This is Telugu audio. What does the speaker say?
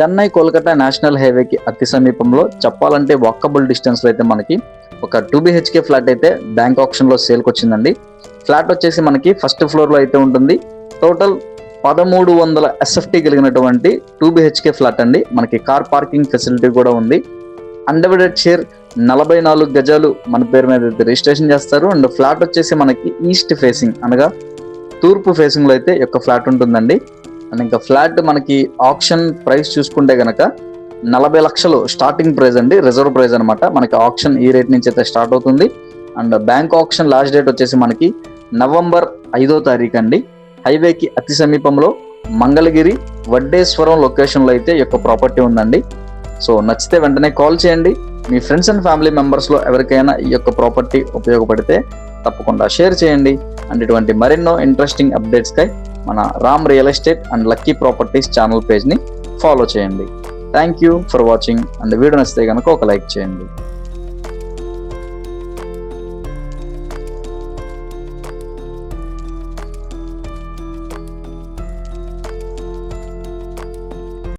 చెన్నై కోల్కతా నేషనల్ హైవేకి అతి సమీపంలో చెప్పాలంటే వాకబుల్ డిస్టెన్స్లో అయితే మనకి ఒక 2 BHK ఫ్లాట్ అయితే బ్యాంక్ ఆప్షన్లో సేల్కి వచ్చిందండి. ఫ్లాట్ వచ్చేసి మనకి ఫస్ట్ ఫ్లోర్లో అయితే ఉంటుంది. టోటల్ 1300 SFT కలిగినటువంటి 2 BHK ఫ్లాట్ అండి. మనకి కార్ పార్కింగ్ ఫెసిలిటీ కూడా ఉంది. అన్డివైడెడ్ షేర్ 44 గజాలు మన పేరు మీద అయితే రిజిస్ట్రేషన్ చేస్తారు. అండ్ ఫ్లాట్ వచ్చేసి మనకి ఈస్ట్ ఫేసింగ్ అనగా తూర్పు ఫేసింగ్ లో అయితే యొక్క ఫ్లాట్ ఉంటుందండి. అండ్ ఇంకా ఫ్లాట్ మనకి ఆప్షన్ ప్రైస్ చూసుకుంటే గనక 40 లక్షలు స్టార్టింగ్ ప్రైస్ అండి, రిజర్వ్ ప్రైస్ అనమాట. మనకి ఆప్షన్ ఈ రేట్ నుంచి అయితే స్టార్ట్ అవుతుంది. And bank option last date వచ్చేసి మనకి నవంబర్ 5వ తారీఖు అండి. హైవేకి అతి సమీపంలో మంగళగిరి వడ్డేశ్వరం లొకేషన్లో అయితే ఈ యొక్క ప్రాపర్టీ ఉందండి. సో నచ్చితే వెంటనే కాల్ చేయండి. మీ ఫ్రెండ్స్ అండ్ ఫ్యామిలీ మెంబర్స్లో ఎవరికైనా ఈ యొక్క ప్రాపర్టీ ఉపయోగపడితే తప్పకుండా షేర్ చేయండి. అండ్ ఇటువంటి మరెన్నో ఇంట్రెస్టింగ్ అప్డేట్స్కై మన Ram real estate and lucky properties channel పేజ్ని ఫాలో చేయండి. Thank you for watching. And video నచ్చితే కనుక ఒక లైక్ చేయండి.